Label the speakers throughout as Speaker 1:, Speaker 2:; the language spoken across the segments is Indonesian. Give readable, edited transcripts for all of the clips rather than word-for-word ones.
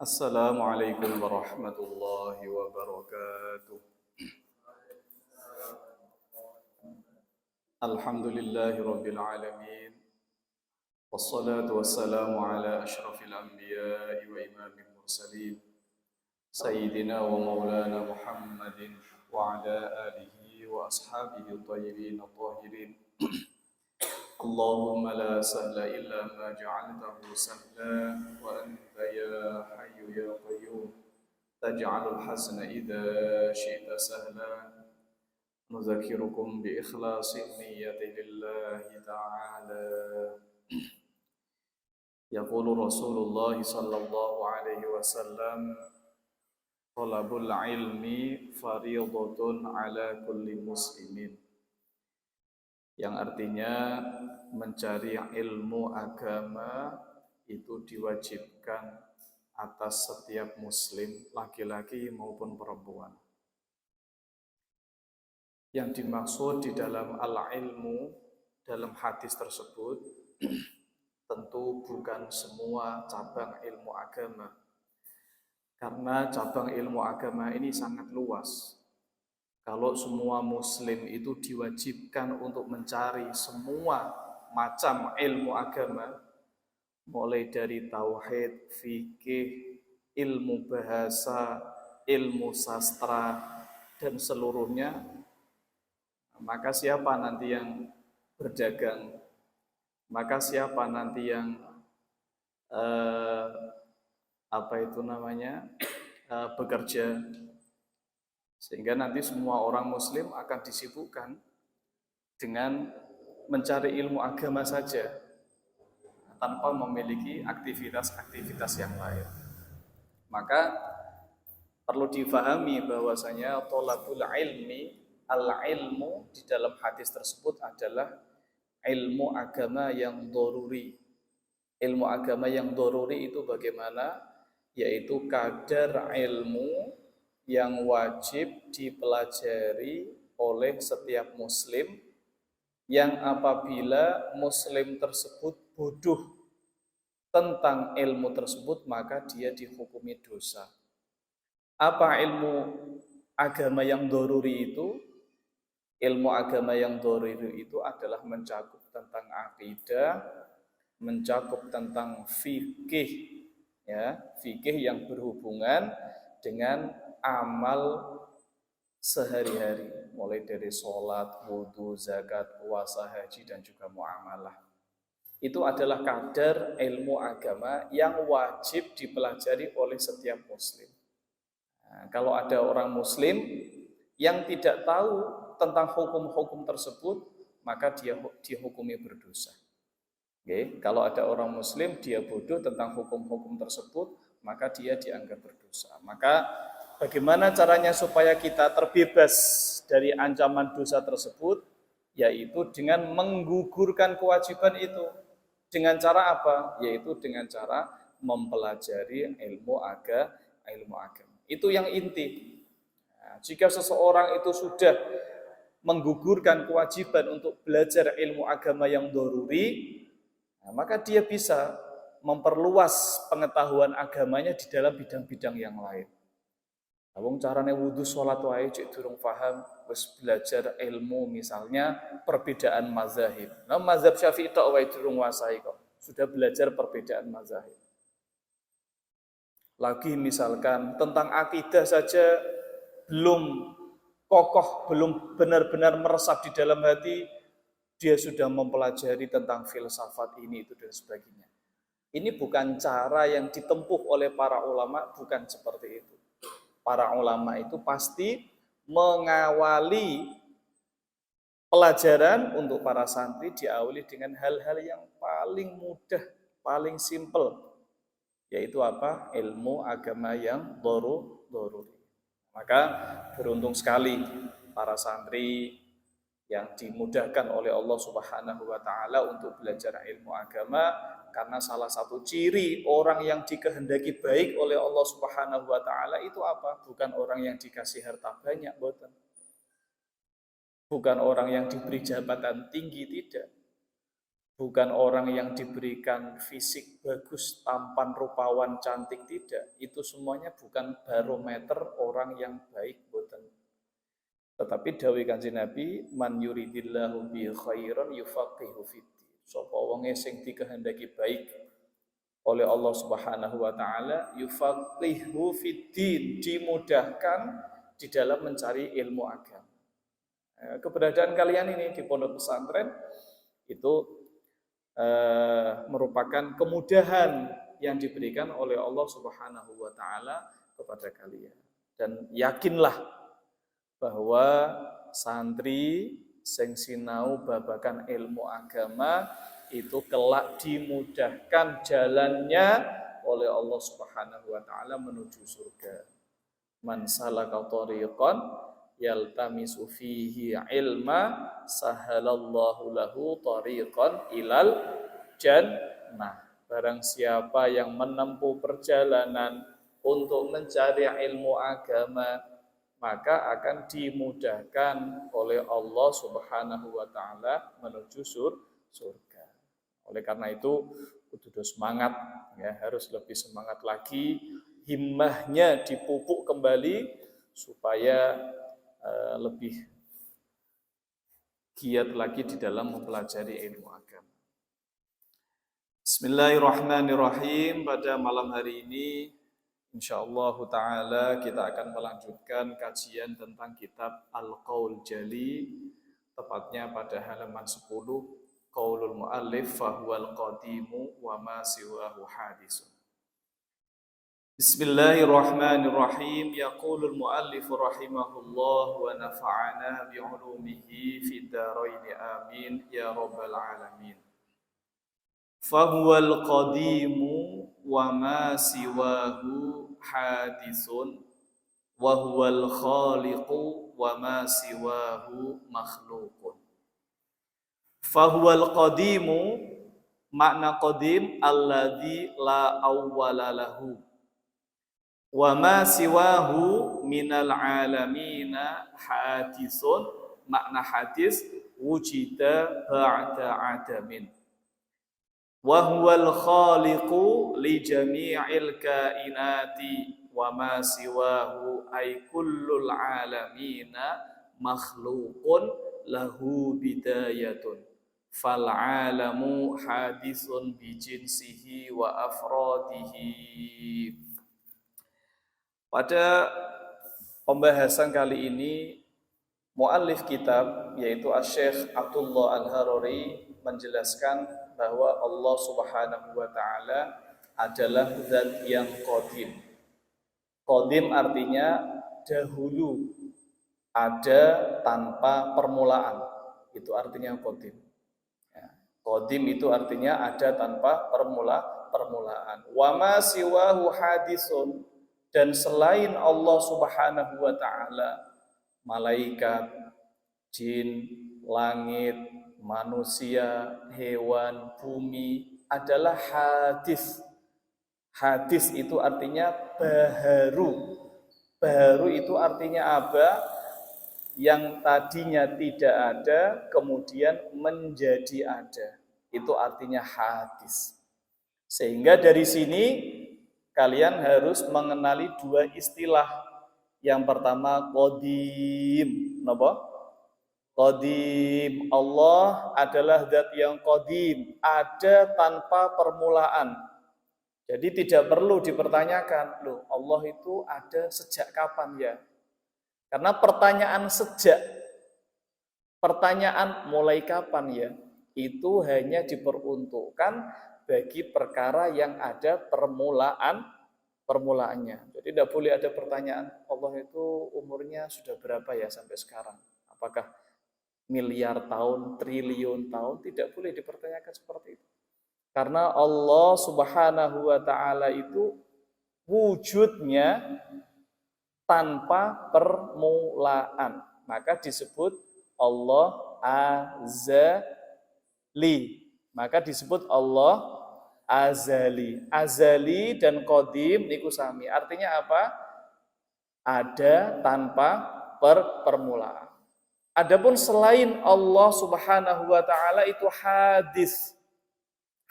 Speaker 1: Assalamualaikum warahmatullahi wabarakatuh. Alhamdulillahi rabbil alamin. Wassalatu wassalamu ala ashrafil anbiya'i wa imamil mursalin. Sayyidina wa maulana Muhammadin wa ala alihi wa ashabihi tayyibin tahirin. اللهم لا سهل إلا ما جعلته سهلا وأنت يا حي يا قيوم تجعل الحسن إذا شئت سهلا نذكركم بإخلاص النية لله تعالى يقول رسول الله صلى الله عليه وسلم طلب العلم فريضة على كل مسلم, yang artinya mencari ilmu agama itu diwajibkan atas setiap muslim, laki-laki maupun perempuan. Yang dimaksud di dalam al-ilmu dalam hadis tersebut tentu bukan semua cabang ilmu agama, karena cabang ilmu agama ini sangat luas. Kalau semua muslim itu diwajibkan untuk mencari semua macam ilmu agama, mulai dari tauhid, fikih, ilmu bahasa, ilmu sastra, dan seluruhnya, maka siapa nanti yang berdagang? Maka siapa nanti yang bekerja? Sehingga nanti semua orang muslim akan disibukkan dengan mencari ilmu agama saja tanpa memiliki aktivitas-aktivitas yang lain. Maka perlu difahami bahwasanya thalabul ilmi, al-ilmu di dalam hadis tersebut adalah ilmu agama yang dharuri. Ilmu agama yang dharuri itu bagaimana? Yaitu kadar ilmu yang wajib dipelajari oleh setiap muslim, yang apabila muslim tersebut bodoh tentang ilmu tersebut maka dia dihukumi dosa. Apa ilmu agama yang dharuri itu? Ilmu agama yang dharuri itu adalah mencakup tentang akidah, mencakup tentang fikih, ya, fikih yang berhubungan dengan amal sehari-hari, mulai dari sholat, wudhu, zakat, puasa, haji, dan juga muamalah. Itu adalah kadar ilmu agama yang wajib dipelajari oleh setiap muslim. Nah, kalau ada orang muslim yang tidak tahu tentang hukum-hukum tersebut, maka dia dihukumi berdosa. Oke, kalau ada orang muslim dia bodoh tentang hukum-hukum tersebut, maka dia dianggap berdosa. Maka bagaimana caranya supaya kita terbebas dari ancaman dosa tersebut? Yaitu dengan menggugurkan kewajiban itu. Dengan cara apa? Yaitu dengan cara mempelajari ilmu agama. Itu yang inti. Nah, jika seseorang itu sudah menggugurkan kewajiban untuk belajar ilmu agama yang dharuri, nah, maka dia bisa memperluas pengetahuan agamanya di dalam bidang-bidang yang lain. Wong carane wudu salat wae cek durung paham, wis belajar ilmu misalnya perbedaan mazhab. Nah, mazhab Syafi'i tok wae durung nguasai kok. Sudah belajar perbedaan mazhab. Lagi misalkan tentang akidah saja belum kokoh, belum benar-benar meresap di dalam hati, dia sudah mempelajari tentang filsafat ini itu dan sebagainya. Ini bukan cara yang ditempuh oleh para ulama, bukan seperti itu. Para ulama itu pasti mengawali pelajaran untuk para santri diawali dengan hal-hal yang paling mudah, paling simpel, yaitu apa? Ilmu agama yang dharuri. Maka beruntung sekali para santri yang dimudahkan oleh Allah Subhanahu wa taala untuk belajar ilmu agama, karena salah satu ciri orang yang dikehendaki baik oleh Allah Subhanahu wa taala itu apa? Bukan orang yang dikasih harta banyak, boten. Bukan orang yang diberi jabatan tinggi, tidak. bukan orang yang diberikan fisik bagus, tampan, rupawan, cantik, tidak. Itu semuanya bukan barometer orang yang baik, boten. Tetapi dawuh Kanjeng Nabi, man yuridillahu bi khairan yufaqihu fiddin. Sapa wonge sing dikehendaki baik oleh Allah Subhanahu wa taala, yufaqihu fiddin, dimudahkan di dalam mencari ilmu agama. Keberadaan kalian ini di pondok pesantren itu merupakan kemudahan yang diberikan oleh Allah Subhanahu wa taala kepada kalian. Dan yakinlah bahwa santri sing sinau babagan ilmu agama itu kelak dimudahkan jalannya oleh Allah Subhanahu wa taala menuju surga. Man salaka thariqan yaltamisu fihi ilma sahalallahu lahu thariqan ilal jannah. Barang siapa yang menempuh perjalanan untuk mencari ilmu agama, maka akan dimudahkan oleh Allah Subhanahu wa taala menuju surga. Oleh karena itu, kudu semangat ya, harus lebih semangat lagi, himmahnya dipupuk kembali supaya lebih giat lagi di dalam mempelajari ilmu agama. Bismillahirrahmanirrahim. Pada malam hari ini insyaallah ta'ala kita akan melanjutkan kajian tentang kitab Al-Qaul Jali, tepatnya pada halaman 10, Qaulul Mu'allif fahuwal qadimu wa ma siwahu hadisun. Bismillahirrahmanirrahim. Yaqulul mu'allif rahimahullah wa nafa'ana bi'ulumihi fid dharain amin ya rabbal alamin. Fahuwal qadimu wa ma siwahu hadisun wa huwal khaliqu wa ma siwahu makhluqun. Fahuwal qadimu, makna qadim alladzi la awwala lahu wa ma siwahu minal alamina hadisun, makna hadis wujida ba'da adamin. Wa huwal khaliqu li jami'il kainati wa ma siwahu ay kullul alamina makhluqun lahu bidayatun fal alamu hadisun bi jinsihi wa afradihi. Pada pembahasan kali ini, muallif kitab yaitu Asy-Syaikh Abdullah Al-Harari menjelaskan bahwa Allah Subhanahu wa taala adalah zat yang qadim. Qadim artinya dahulu, ada tanpa permulaan. Itu artinya qadim. Qadim itu artinya ada tanpa permulaan. Wa ma siwahu hadisun, dan selain Allah Subhanahu wa taala, malaikat, jin, langit, manusia, hewan, bumi adalah hadis. Hadis itu artinya baharu. Baharu itu artinya apa? Yang tadinya tidak ada kemudian menjadi ada. Itu artinya hadis. Sehingga dari sini kalian harus mengenali dua istilah. Yang pertama qadim. Napa? Qadim. Allah adalah zat yang qadim, ada tanpa permulaan. Jadi tidak perlu dipertanyakan, loh Allah itu ada sejak kapan ya? Karena pertanyaan sejak, pertanyaan mulai kapan ya, itu hanya diperuntukkan bagi perkara yang ada permulaannya. Jadi tidak boleh ada pertanyaan, Allah itu umurnya sudah berapa ya sampai sekarang? Apakah miliar tahun, triliun tahun? Tidak boleh dipertanyakan seperti itu. Karena Allah Subhanahu wa taala itu wujudnya tanpa permulaan. Maka disebut Allah azali. Maka disebut Allah azali. Azali dan qadim niku sami. Artinya apa? Ada tanpa permulaan. Adapun selain Allah Subhanahu wa taala itu hadis.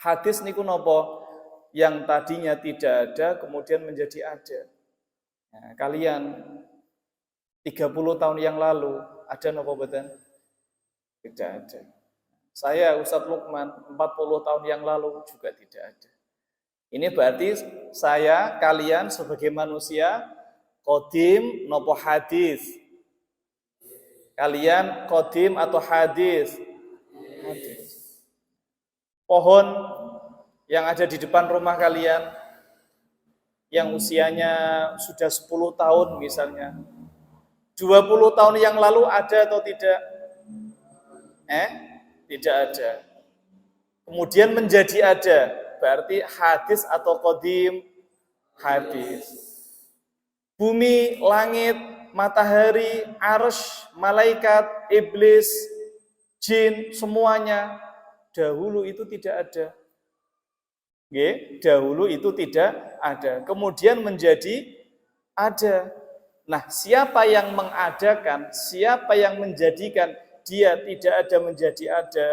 Speaker 1: Hadis niku nopo? Yang tadinya tidak ada kemudian menjadi ada. Nah, kalian 30 tahun yang lalu ada nopo betul? Tidak ada. Saya Ustadz Lukman 40 tahun yang lalu juga tidak ada. Ini berarti saya, kalian sebagai manusia qadim nopo hadis. Kalian qadim atau hadis? Hadis. Pohon yang ada di depan rumah kalian yang usianya sudah 10 tahun misalnya. 20 tahun yang lalu ada atau tidak? Tidak ada. Kemudian menjadi ada. Berarti hadis atau qadim? Hadis. Bumi, langit, matahari, arsy, malaikat, iblis, jin, semuanya dahulu itu tidak ada. Dahulu itu tidak ada. Kemudian menjadi ada. Nah, siapa yang mengadakan, siapa yang menjadikan dia tidak ada menjadi ada?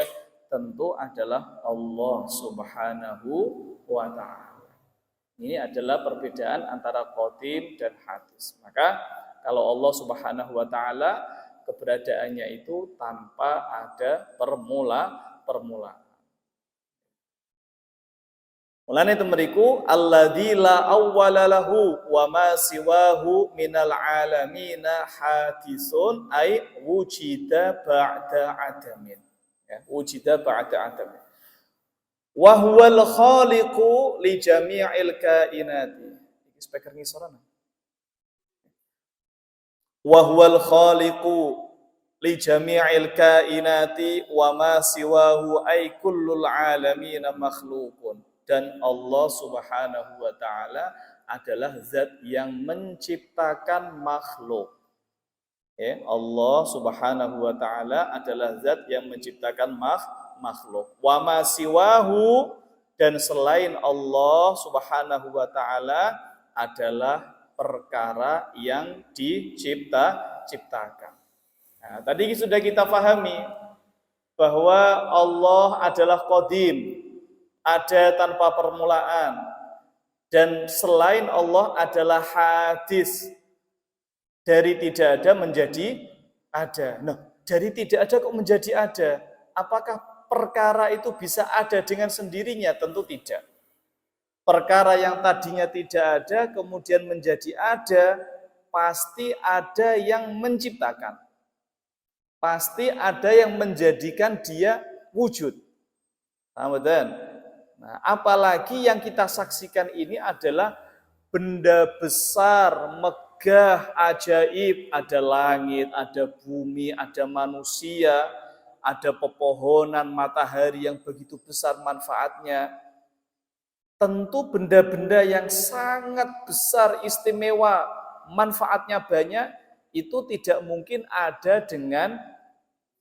Speaker 1: Tentu adalah Allah Subhanahu wa ta'ala. Ini adalah perbedaan antara qadim dan hadis. Maka kalau Allah Subhanahu wa ta'ala keberadaannya itu tanpa ada permulaan. Mulane temeriku alladzi la awwala lahu wa ma siwahu minal alamina hadisun ay wujida ba'da adamin. Ya, wujida ba'da adamin. Wa huwal khaliqu li jami'il kainati. Iki speaker ngisoran. Wa huwal khaliqu li jami'il kainati wa ma siwahu ay kullul alamina makhluqun. Dan Allah Subhanahu wa ta'ala adalah zat yang menciptakan makhluk. Ya, Allah Subhanahu wa ta'ala adalah zat yang menciptakan makhluk. Wa ma siwahu, dan selain Allah Subhanahu wa ta'ala adalah perkara yang diciptakan. Nah, tadi sudah kita pahami bahwa Allah adalah qadim, ada tanpa permulaan, dan selain Allah adalah hadis, dari tidak ada menjadi ada. Nah, dari tidak ada kok menjadi ada? Apakah perkara itu bisa ada dengan sendirinya? Tentu tidak. Perkara yang tadinya tidak ada kemudian menjadi ada, pasti ada yang menciptakan. Pasti ada yang menjadikan dia wujud. Paham betul? Nah, apalagi yang kita saksikan ini adalah benda besar, megah, ajaib. Ada langit, ada bumi, ada manusia, ada pepohonan, matahari yang begitu besar manfaatnya. Tentu benda-benda yang sangat besar, istimewa, manfaatnya banyak, itu tidak mungkin ada dengan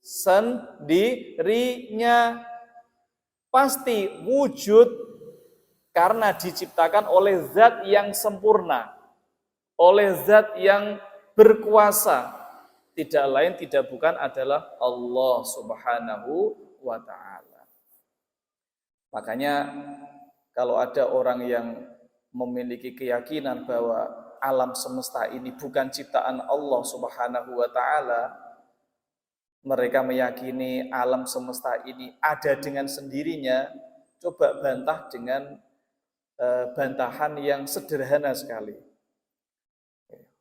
Speaker 1: sendirinya. Pasti wujud karena diciptakan oleh zat yang sempurna, oleh zat yang berkuasa. Tidak lain tidak bukan adalah Allah Subhanahu wa ta'ala. Makanya kalau ada orang yang memiliki keyakinan bahwa alam semesta ini bukan ciptaan Allah Subhanahu wa ta'ala, mereka meyakini alam semesta ini ada dengan sendirinya, coba bantah dengan bantahan yang sederhana sekali.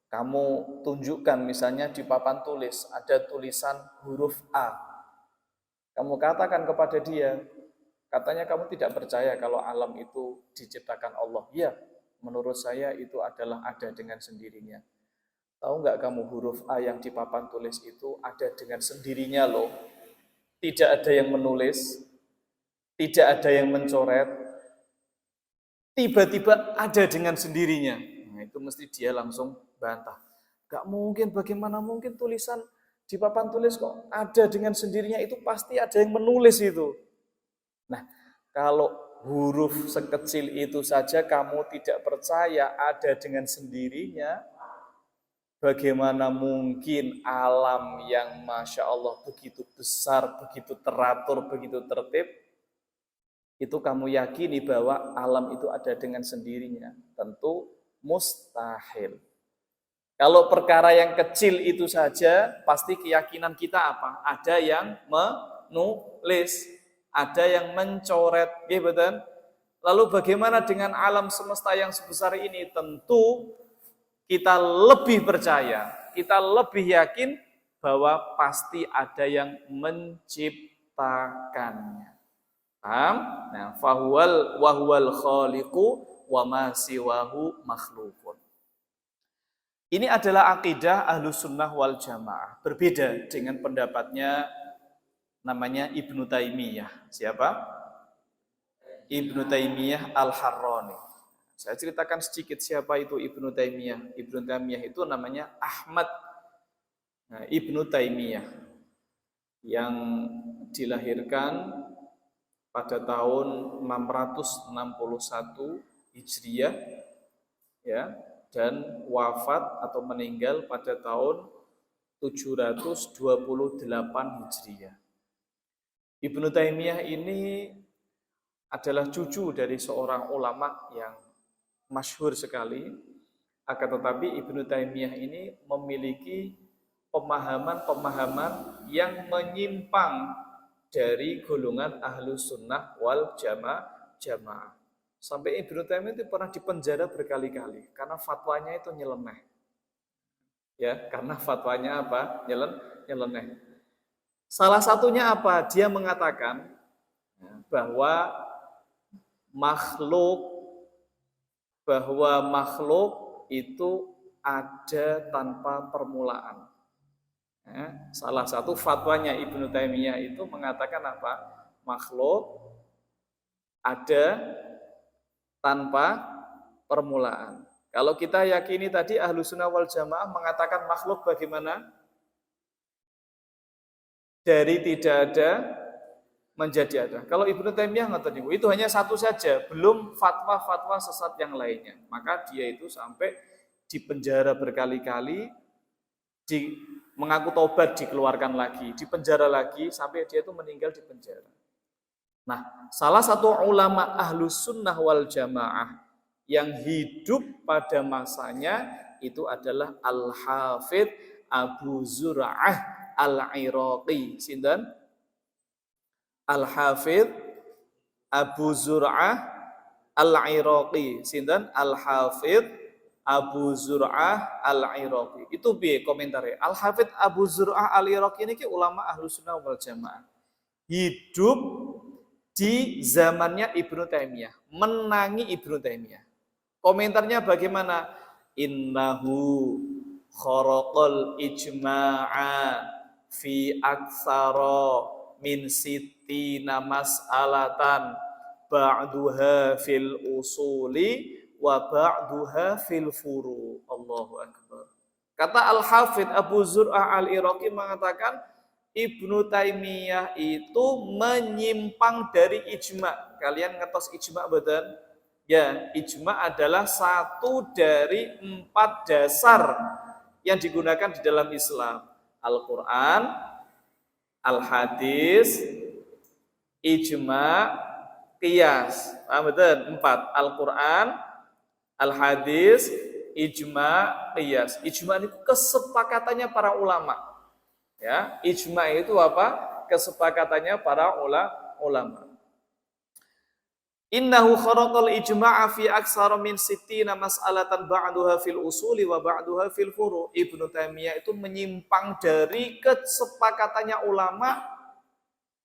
Speaker 1: Kamu tunjukkan misalnya di papan tulis ada tulisan huruf A. Kamu katakan kepada dia, katanya kamu tidak percaya kalau alam itu diciptakan Allah. Ya, menurut saya itu adalah ada dengan sendirinya. Tahu nggak kamu huruf A yang di papan tulis itu ada dengan sendirinya loh. Tidak ada yang menulis, tidak ada yang mencoret, tiba-tiba ada dengan sendirinya. Nah, itu mesti dia langsung bantah. Gak mungkin, bagaimana mungkin tulisan di papan tulis kok ada dengan sendirinya, itu pasti ada yang menulis itu. Nah, kalau huruf sekecil itu saja kamu tidak percaya ada dengan sendirinya, bagaimana mungkin alam yang Masya Allah begitu besar, begitu teratur, begitu tertib, itu kamu yakini bahwa alam itu ada dengan sendirinya, tentu mustahil. Kalau perkara yang kecil itu saja, pasti keyakinan kita apa? Ada yang menulis, ada yang mencoret, gitu betul? Lalu bagaimana dengan alam semesta yang sebesar ini? Tentu kita lebih percaya, kita lebih yakin bahwa pasti ada yang menciptakannya. Paham? Nah, wahwal khaliqu wa ma siwahu makhlukun. Ini adalah akidah Ahlus Sunnah wal Jamaah. Berbeda dengan pendapatnya namanya Ibnu Taimiyah. Siapa? Ibnu Taimiyah Al-Harrani. Saya ceritakan sedikit siapa itu Ibnu Taimiyah. Ibnu Taimiyah itu namanya Ahmad Ibnu Taimiyah yang dilahirkan pada tahun 661 Hijriah, ya, dan wafat atau meninggal pada tahun 728 Hijriah. Ibnu Taimiyah ini adalah cucu dari seorang ulama yang masyhur sekali. Akan tetapi Ibnu Taimiyah ini memiliki pemahaman-pemahaman yang menyimpang dari golongan Ahlus Sunnah wal Jamaah. Sampai Ibnu Taimiyah itu pernah dipenjara berkali-kali karena fatwanya itu nyeleneh. Ya, karena fatwanya apa? Nyeleneh. Salah satunya apa? Dia mengatakan bahwa makhluk itu ada tanpa permulaan. Salah satu fatwanya Ibnu Taimiyah itu mengatakan apa? Makhluk ada tanpa permulaan. Kalau kita yakini tadi Ahlus Sunnah wal Jamaah mengatakan makhluk bagaimana? Dari tidak ada menjadi ada. Kalau Ibnu Taimiyah ngoten niku, itu hanya satu saja, belum fatwa-fatwa sesat yang lainnya. Maka dia itu sampai dipenjara berkali-kali, mengaku taubat dikeluarkan lagi, dipenjara lagi sampai dia itu meninggal di penjara. Nah, salah satu ulama Ahlus Sunnah wal Jamaah yang hidup pada masanya itu adalah Al-Hafidh Abu Zur'ah Al-Iraqi. Sinten? Al-Hafidh Abu Zur'ah Al-Iraqi. Sinten? Al-Hafidh Abu Zur'ah Al-Iraqi. Itu piye komentare? Al-Hafidh Abu Zur'ah Al-Iraqi ini ulama Ahlus Sunnah wal Jamaah. Hidup di zamannya Ibnu Taimiyah, menangi Ibnu Taimiyah. Komentarnya bagaimana? Innahu kharaqal ijma'a fi aktsara min sittina mas'alatan ba'duha fil usuli wa ba'duha fil furu. Allahu akbar. Kata Al-Hafidh Abu Zur'ah Al-Iraqi mengatakan Ibnu Taimiyah itu menyimpang dari ijma. Kalian ngetos ijma betul? Ya, ijma adalah satu dari 4 dasar yang digunakan di dalam Islam. Al-Quran, Al-Hadis, ijma, qiyas. Paham betul? 4. Al-Quran, Al-Hadis, ijma, qiyas. Ijma itu kesepakatannya para ulama. Ya, ijma itu apa? Kesepakatannya para ulama. Innahu kharaqal ijma'a fi aksara min sittina mas'alatan ba'duha fil usuli wa ba'duha fil furu'. Ibnu Taimiyah itu menyimpang dari kesepakatannya ulama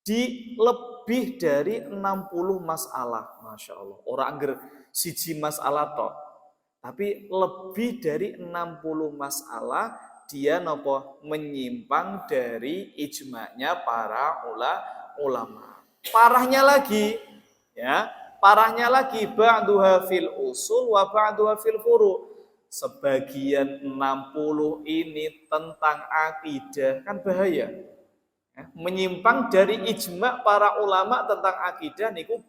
Speaker 1: di lebih dari 60 masalah. Masya Allah. Orang angger siji masalah toh. Tapi lebih dari 60 masalah dia nopo menyimpang dari ijma'nya para ulama. Parahnya lagi, ya, parahnya lagi ba'duha fil usul wa ba'duha fil furu'. Sebagian 60 ini tentang akidah, kan bahaya. Ya, menyimpang dari ijma' para ulama tentang akidah niku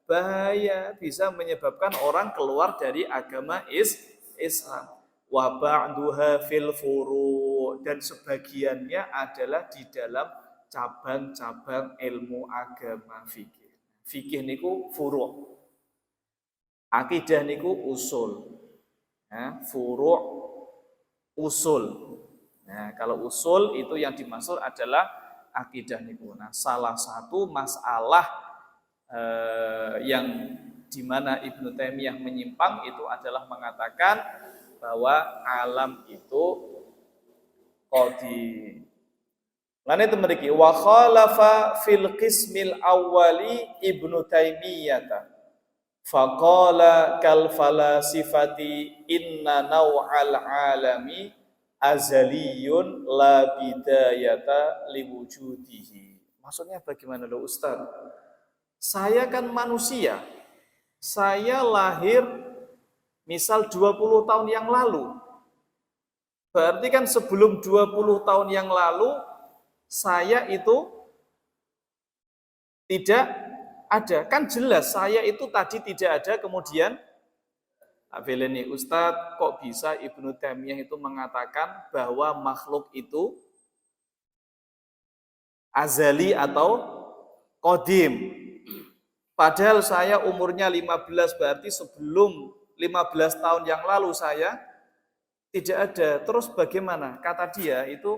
Speaker 1: bahaya, bisa menyebabkan orang keluar dari agama Islam. Wa ba'duha fil furu', dan sebagiannya adalah di dalam cabang-cabang ilmu agama fikih. Fikih niku furu'. Akidah niku usul. Furu' usul. Nah, kalau usul itu yang dimaksud adalah akidah niku. Nah, salah satu masalah yang di mana Ibnu Taimiyah menyimpang itu adalah mengatakan bahwa alam itu qadim. Lan itu mriki wa khalafa fil qismil awwali Ibnu Taimiyah. Faqala kal falasifati inna naw'al alami azaliyun la bidayata liwujudihi. Maksudnya bagaimana loh Ustaz? Saya kan manusia. Saya lahir misal 20 tahun yang lalu. Berarti kan sebelum 20 tahun yang lalu saya itu tidak ada. Kan jelas saya itu tadi tidak ada, kemudian Beleni Ustadz, kok bisa Ibnu Taimiyah itu mengatakan bahwa makhluk itu azali atau qadim? Padahal saya umurnya 15, berarti sebelum 15 tahun yang lalu saya tidak ada. Terus bagaimana? Kata dia itu,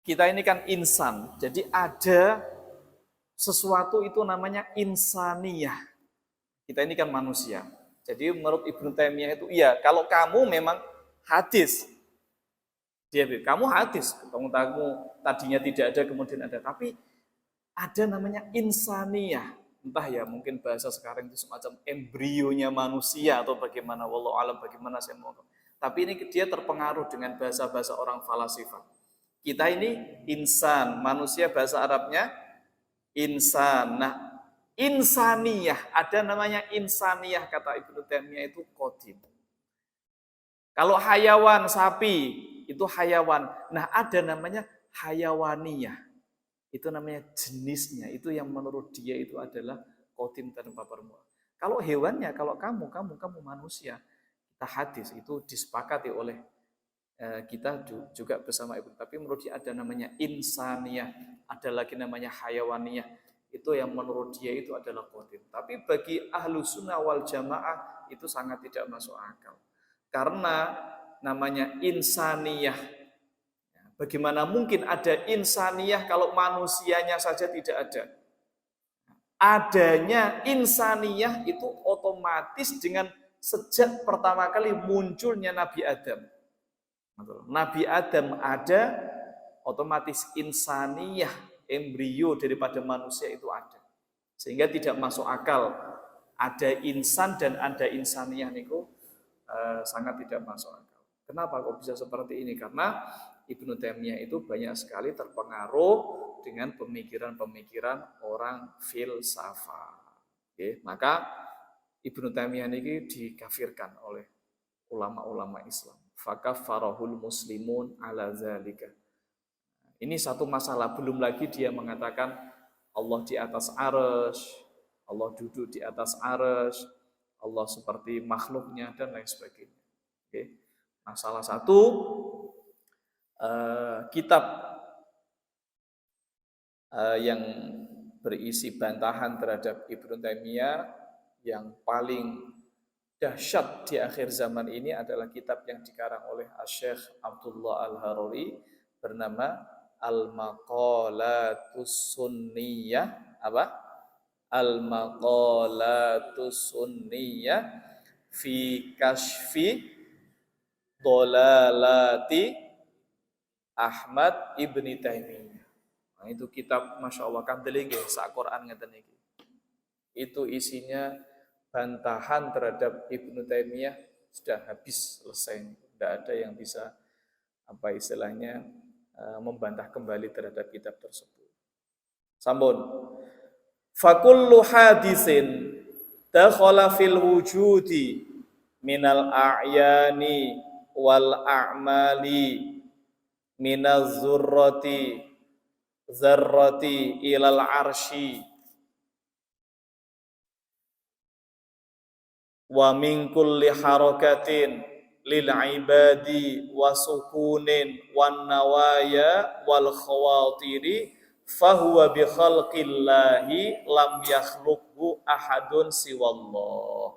Speaker 1: kita ini kan insan, jadi ada sesuatu itu namanya insaniyah. Kita ini kan manusia. Jadi menurut Ibnu Taimiyah itu, iya, kalau kamu memang hadis, dia bilang, kamu hadis, kamu tadinya tidak ada, kemudian ada. Tapi ada namanya insaniyah. Entah ya, mungkin bahasa sekarang itu semacam embrionya manusia atau bagaimana, wallahu alam bagaimana saya mau. Tapi ini dia terpengaruh dengan bahasa-bahasa orang falasifah. Kita ini insan, manusia bahasa Arabnya insan. Nah, insaniyah, ada namanya insaniyah, kata Ibnu Taimiyah itu qadim. Kalau hayawan, sapi, itu hayawan. Nah, ada namanya hayawaniyah. Itu namanya jenisnya, itu yang menurut dia itu adalah qadim tanpa permulaan. Kalau hewannya, kalau kamu manusia, kita hadis, itu disepakati oleh kita juga bersama Ibu. Tapi menurut dia ada namanya insaniyah, ada lagi namanya hayawaniyah. Itu yang menurut dia itu adalah qadim. Tapi bagi ahlu sunnah wal jamaah itu sangat tidak masuk akal. Karena namanya insaniyah. Bagaimana mungkin ada insaniyah kalau manusianya saja tidak ada? Adanya insaniyah itu otomatis dengan sejak pertama kali munculnya Nabi Adam. Nabi Adam ada, otomatis insaniyah, embrio daripada manusia itu ada. Sehingga tidak masuk akal ada insan dan ada insaniyah niku sangat tidak masuk akal. Kenapa kok bisa seperti ini? Karena Ibnu Taimiyah itu banyak sekali terpengaruh dengan pemikiran-pemikiran orang filsafat. Oke, maka Ibnu Taimiyah ini dikafirkan oleh ulama-ulama Islam. Fakaffarahul muslimun ala zalika. Ini satu masalah, belum lagi dia mengatakan Allah di atas arsy, Allah duduk di atas arsy, Allah seperti makhluknya dan lain sebagainya. Oke. Nah, salah satu kitab yang berisi bantahan terhadap Ibnu Taimiyah yang paling dahsyat di akhir zaman ini adalah kitab yang dikarang oleh Syekh Abdullah Al-Haruri bernama Al-Maqalatus Sunniyah, apa? Al-Maqalatus Sunniyah fi Kashfi Dolalati Ahmad Ibni Taimiyah. Nah, itu kitab Masya Allah kan telinga sa-Quran ngeten iki. Itu isinya bantahan terhadap Ibnu Taimiyah sudah habis, selesai. Tidak ada yang bisa apa istilahnya membantah kembali terhadap kitab tersebut. Sambun. Fakullu hadisin dakhala fil wujudi minal a'yani wal a'mali minaz zurrati ilal arsy wa min kulli harakatin lil ibadi wa sukunin wan nawaya wal khawatiri fahuwa bi khalqillahi lam yakhluqhu ahadun siwallah.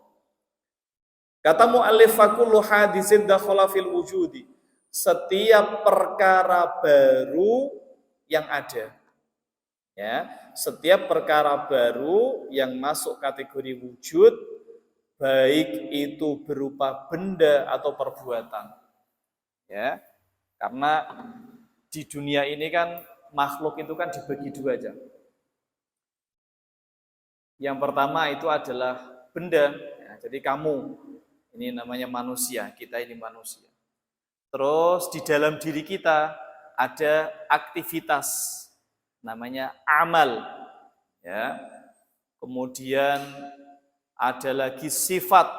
Speaker 1: Kata muallif fakullu hadisin dakhala fil wujudi. Setiap perkara baru yang ada, ya, setiap perkara baru yang masuk kategori wujud, baik itu berupa benda atau perbuatan, ya, karena di dunia ini kan makhluk itu kan dibagi dua aja. Yang pertama itu adalah benda, ya, jadi kamu ini namanya manusia, kita ini manusia. Terus di dalam diri kita ada aktivitas namanya amal, ya. Kemudian ada lagi sifat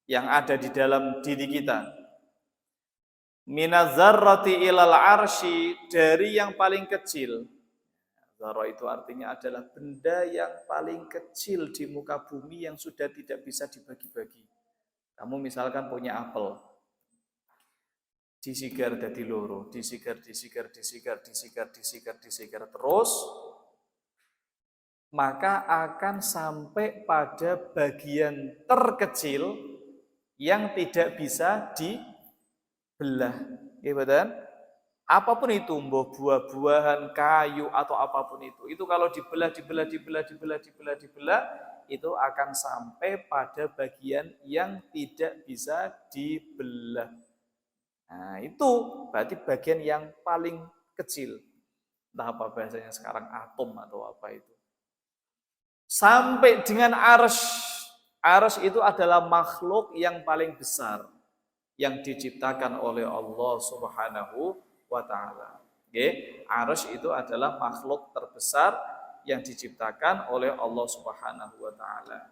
Speaker 1: yang ada di dalam diri kita. Minazarrati ilal arsy, dari yang paling kecil. Zarrah itu artinya adalah benda yang paling kecil di muka bumi yang sudah tidak bisa dibagi-bagi. Kamu misalkan punya apel, disigar dadi loro, disigar terus, maka akan sampai pada bagian terkecil yang tidak bisa dibelah. Ya betul? Apapun itu, buah-buahan, kayu atau apapun itu kalau dibelah, itu akan sampai pada bagian yang tidak bisa dibelah. Nah, itu berarti bagian yang paling kecil. Entah apa bahasanya sekarang, atom atau apa itu. Sampai dengan arsy. Arsy itu adalah makhluk yang paling besar yang diciptakan oleh Allah Subhanahu wa ta'ala. Oke, arsy itu adalah makhluk terbesar yang diciptakan oleh Allah Subhanahu wa ta'ala.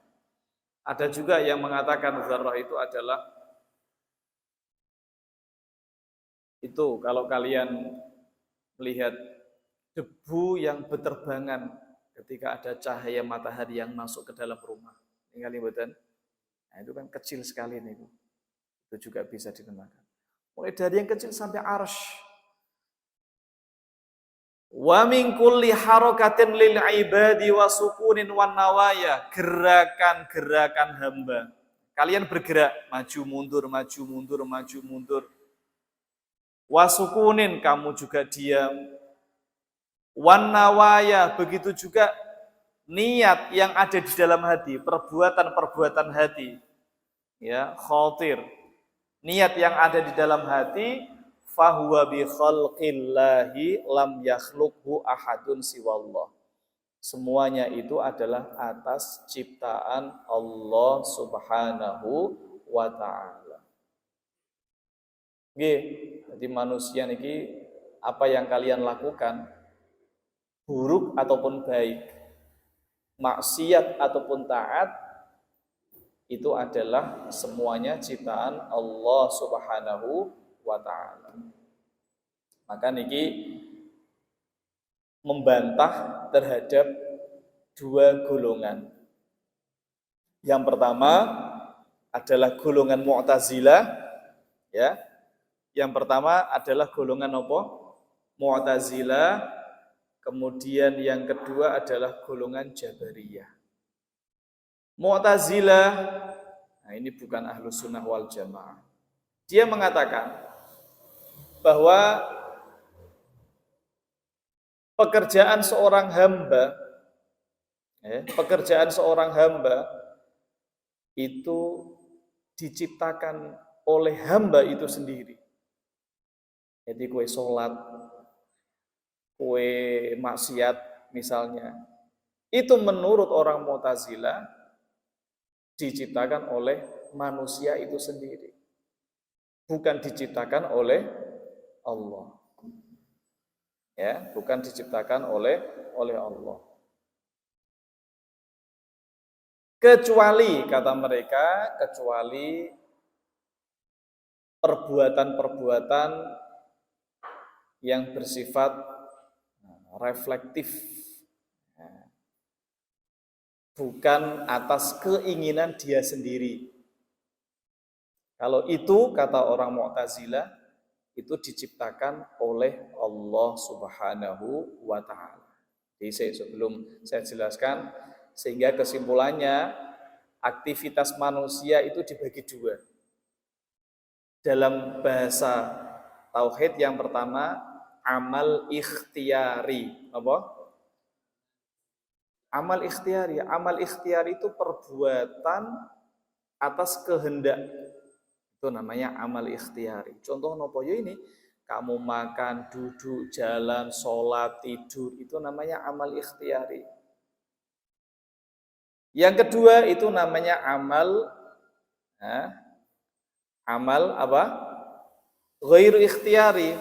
Speaker 1: Ada juga yang mengatakan zarrah itu adalah itu kalau kalian melihat debu yang berterbangan ketika ada cahaya matahari yang masuk ke dalam rumah. Tinggal liputan. Nah, itu kan kecil sekali nih. Itu juga bisa dinamakan. Mulai dari yang kecil sampai arsy. Wa min kulli harakatin lil ibadi wa sukunin wan nawaya, gerakan-gerakan hamba. Kalian bergerak, maju mundur, maju mundur, maju mundur. Wa sukunin, kamu juga diam. Wan nawaya, begitu juga niat yang ada di dalam hati, perbuatan-perbuatan hati. Ya, khatir. Niat yang ada di dalam hati, fahuwa bi khalqillahi lam yakhluqhu ahadun siwallah. Semuanya itu adalah atas ciptaan Allah Subhanahu wa ta'ala. Nggih, jadi manusia niki apa yang kalian lakukan, buruk ataupun baik, maksiat ataupun taat, itu adalah semuanya ciptaan Allah Subhanahu wa ta'ala. Maka niki membantah terhadap dua golongan. Yang pertama adalah golongan Mu'tazilah, ya. Yang pertama adalah golongan apa? Mu'tazilah. Kemudian yang kedua adalah golongan Jabariyah. Mu'tazilah, nah ini bukan Ahlus Sunnah wal Jamaah. Dia mengatakan bahwa pekerjaan seorang hamba itu diciptakan oleh hamba itu sendiri. Jadi kue sholat, kue maksiat misalnya, itu menurut orang Mu'tazilah diciptakan oleh manusia itu sendiri, bukan diciptakan oleh Allah. Ya, bukan diciptakan oleh Allah. Kecuali, kata mereka, kecuali perbuatan-perbuatan yang bersifat reflektif, bukan atas keinginan dia sendiri. Kalau itu, kata orang Mu'tazilah, itu diciptakan oleh Allah Subhanahu wa taala. Jadi sebelum saya jelaskan, sehingga kesimpulannya aktivitas manusia itu dibagi dua. Dalam bahasa tauhid yang pertama amal ikhtiyari. Apa? Amal ikhtiyari. Amal ikhtiyari itu perbuatan atas kehendak. Itu namanya amal ikhtiyari. Contoh nopo ya ini, kamu makan, duduk, jalan, sholat, tidur, itu namanya amal ikhtiyari. Yang kedua itu namanya amal amal apa? Ghairu ikhtiyari.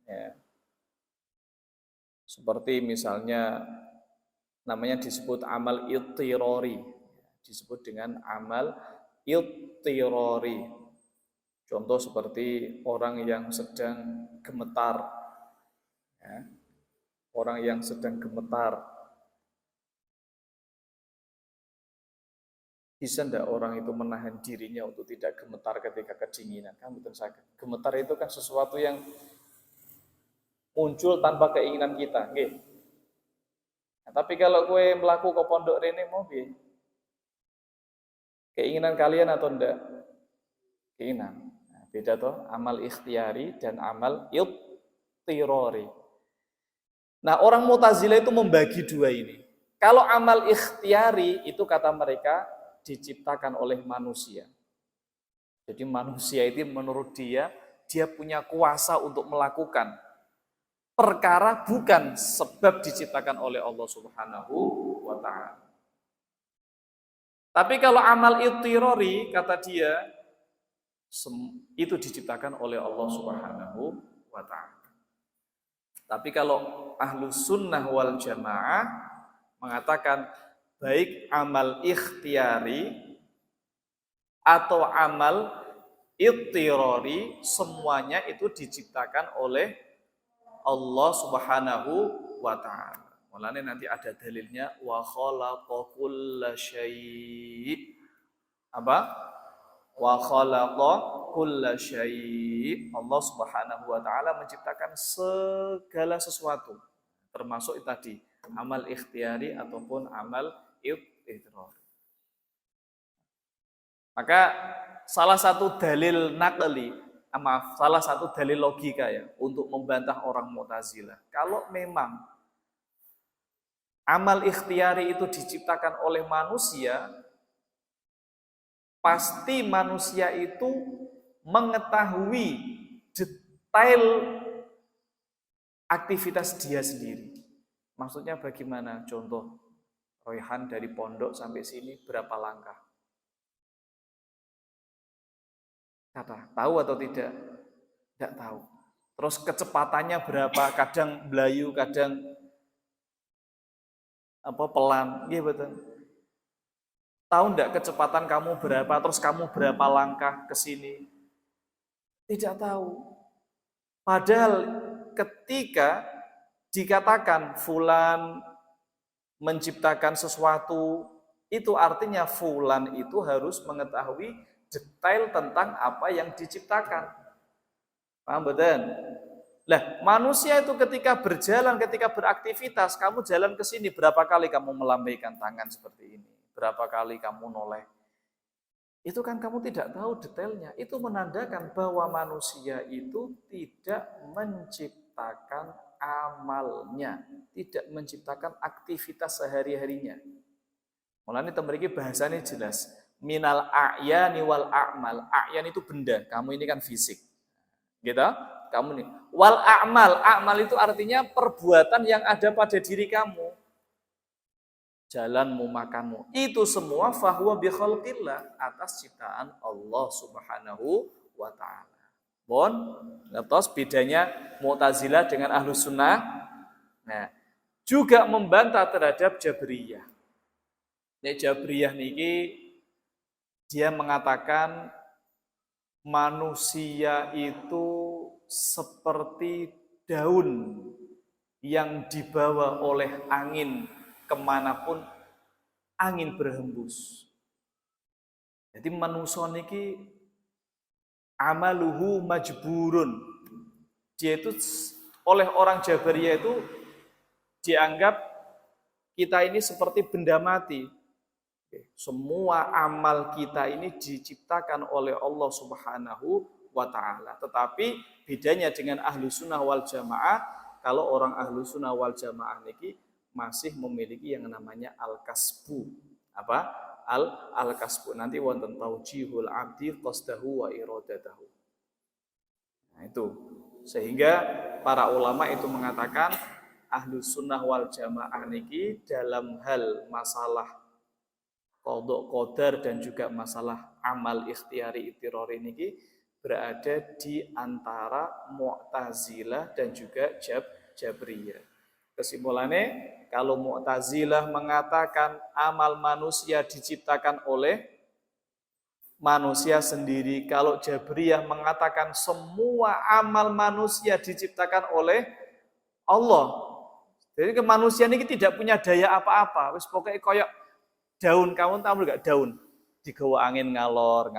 Speaker 1: Ya. Seperti misalnya namanya disebut amal ittirori. Disebut dengan amal ittirori. Contoh seperti orang yang sedang gemetar. Ya. Orang yang sedang gemetar. Bisa enggak orang itu menahan dirinya untuk tidak gemetar ketika kedinginan? Kan betul sakit. Gemetar itu kan sesuatu yang muncul tanpa keinginan kita, nggih. Nah, tapi kalau kue melaku ke pondok rene mau piye? Keinginan kalian atau enggak? Keinginan. Nah, beda toh amal ikhtiyari dan amal ittirori. Nah, orang Mu'tazilah itu membagi dua ini. Kalau amal ikhtiyari itu kata mereka diciptakan oleh manusia. Jadi manusia itu menurut dia punya kuasa untuk melakukan perkara bukan sebab diciptakan oleh Allah Subhanahu wa taala. Tapi kalau amal ittirori kata dia itu diciptakan oleh Allah Subhanahu wa taala. Tapi kalau Ahlus Sunnah wal Jamaah mengatakan baik amal ikhtiyari atau amal ittirori semuanya itu diciptakan oleh Allah Subhanahu wa taala. Mulane nanti ada dalilnya wa khalaqa kulla syai'. Apa? Wa khalaqa kulla syai'. Allah Subhanahu wa taala menciptakan segala sesuatu termasuk tadi amal ikhtiyari ataupun amal ittirori. Maka salah satu dalil naqli, salah satu dalil logika ya untuk membantah orang Mu'tazilah. Kalau memang amal ikhtiyari itu diciptakan oleh manusia, pasti manusia itu mengetahui detail aktivitas dia sendiri. Maksudnya bagaimana? Contoh, Royhan dari pondok sampai sini berapa langkah? Kata, tahu atau tidak? Tidak tahu. Terus kecepatannya berapa? Kadang belayu, kadang pelan. Iya betul. Tahu enggak kecepatan kamu berapa? Terus kamu berapa langkah ke sini? Tidak tahu. Padahal ketika dikatakan fulan menciptakan sesuatu, itu artinya fulan itu harus mengetahui detail tentang apa yang diciptakan. Paham betul? Lah, manusia itu ketika berjalan, ketika beraktivitas, kamu jalan ke sini berapa kali kamu melambaikan tangan seperti ini? Berapa kali kamu noleh? Itu kan kamu tidak tahu detailnya. Itu menandakan bahwa manusia itu tidak menciptakan amalnya, tidak menciptakan aktivitas sehari-harinya. Mulane temriki bahasanya jelas. Minal a'yani wal a'mal. A'yan itu benda, kamu ini kan fisik. Gitu? Kamu nih. Wal a'mal, a'mal itu artinya perbuatan yang ada pada diri kamu. Jalanmu, makanmu. Itu semua fahuwa bi khalqillah, atas ciptaan Allah Subhanahu wa taala. Bon, terus bedanya Mu'tazilah dengan Ahlus Sunnah. Nah, juga membantah terhadap Jabriyah. Nek Jabriyah niki dia mengatakan manusia itu seperti daun yang dibawa oleh angin kemanapun angin berhembus. Jadi manusia niki amaluhu majburun. Dia itu oleh orang Jabariyah itu dianggap kita ini seperti benda mati. Semua amal kita ini diciptakan oleh Allah Subhanahu wa ta'ala. Tetapi bedanya dengan ahlu sunnah wal jamaah, kalau orang ahlu sunnah wal jamaah ini masih memiliki yang namanya al-kasbu. Apa? Al-kasbu. Nanti wonten taujihul abdi qasdahu wa iradatahu. Nah itu. Sehingga para ulama itu mengatakan ahlu sunnah wal jamaah niki dalam hal masalah qadha qadar dan juga masalah amal ikhtiyari ittirari niki berada di antara Mu'tazilah dan juga Jabriyah. Kesimpulannya, kalau Mu'tazilah mengatakan amal manusia diciptakan oleh manusia sendiri, kalau Jabriyah mengatakan semua amal manusia diciptakan oleh Allah. Jadi kemanusiaan ini tidak punya daya apa-apa. Wis pokoknya koyok daun, kamu tahu enggak daun? Digawa angin ngalor,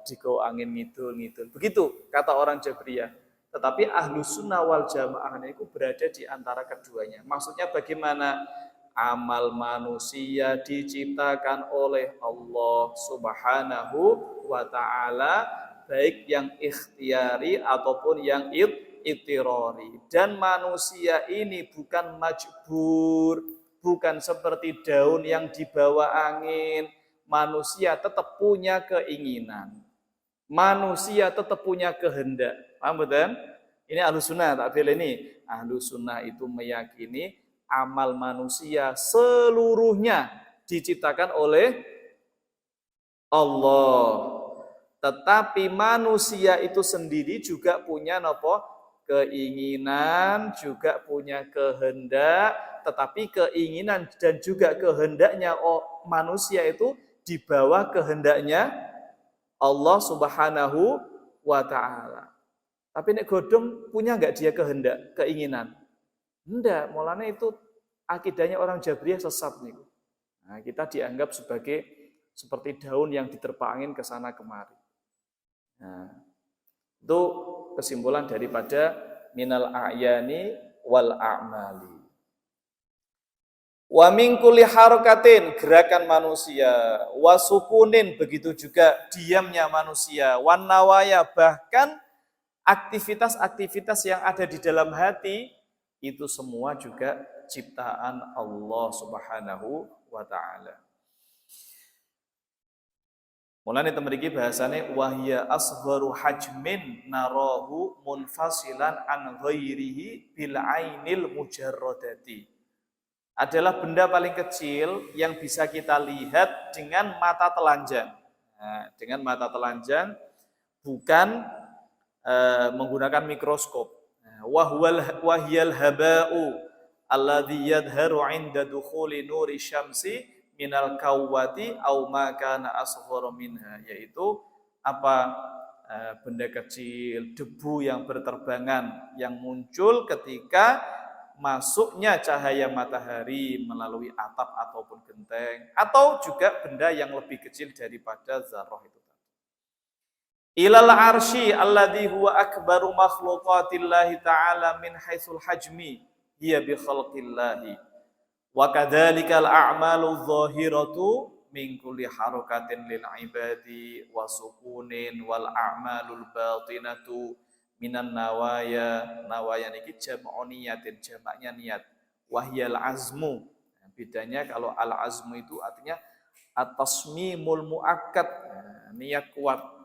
Speaker 1: digawa angin ngidul. Begitu kata orang Jabriyah. Tetapi ahlu sunnah wal jamaah itu berada di antara keduanya. Maksudnya bagaimana? Amal manusia diciptakan oleh Allah Subhanahu wa ta'ala, baik yang ikhtiyari ataupun yang ittirari. Dan manusia ini bukan majbur, bukan seperti daun yang dibawa angin. Manusia tetap punya keinginan. Manusia tetap punya kehendak. Paham betul? Ini ahlu sunnah, tak bela ini. Ahlu sunnah itu meyakini amal manusia seluruhnya diciptakan oleh Allah. Tetapi manusia itu sendiri juga punya keinginan, juga punya kehendak. Tetapi keinginan dan juga kehendaknya manusia itu di bawah kehendaknya Allah Subhanahu wa ta'ala. Tapi nek godhong punya enggak dia kehendak, keinginan? Enggak, mulanya itu akidahnya orang Jabriyah sesat nih. Nah, kita dianggap sebagai seperti daun yang diterpa angin ke sana kemari. Nah, itu kesimpulan daripada minal a'yani wal a'mali. Wa min kulli harakatin, gerakan manusia, wa sukunin, begitu juga diamnya manusia, wan nawaya, bahkan aktivitas-aktivitas yang ada di dalam hati itu semua juga ciptaan Allah Subhanahu wa ta'ala. Mulane temeriki bahasane wahya asgharu hajmin narahu munfasilan an ghairihi bil ainil mujarradati. Adalah benda paling kecil yang bisa kita lihat dengan mata telanjang. Nah, dengan mata telanjang, bukan menggunakan mikroskop. Wahyal haba'u alladhi yadharu 'inda dukhuli nuri syamsi minal kawwati aw ma kana asghara minha, yaitu apa? Benda kecil, debu yang berterbangan yang muncul ketika masuknya cahaya matahari melalui atap ataupun genteng, atau juga benda yang lebih kecil daripada zarrah itu. Ilal arsy alladhi huwa akbaru makhluqatillahi ta'ala min haitsul hajmi hiya bi khalqillahi wa kadzalikal a'malu dhahiratu min kulli harakatin lil ibadi wa sukunin wal a'malul batinatu minan nawaya niki jam'u niyatin, jamaknya niat, wahyal azmu. Bedanya kalau al azmu itu artinya at-tasmimul muakkad, niat kuat.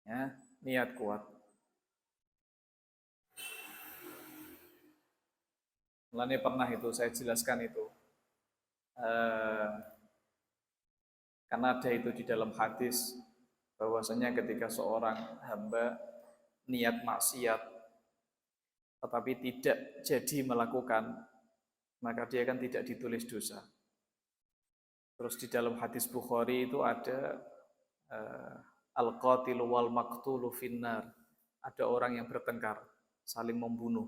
Speaker 1: Ya, niat kuat. Mulanya pernah itu saya jelaskan itu. Karena ada itu di dalam hadis bahwasanya ketika seorang hamba niat maksiat tetapi tidak jadi melakukan, maka dia kan tidak ditulis dosa. Terus di dalam hadis Bukhari itu ada al-qatilu wal maqtulu finnar, ada orang yang bertengkar, saling membunuh.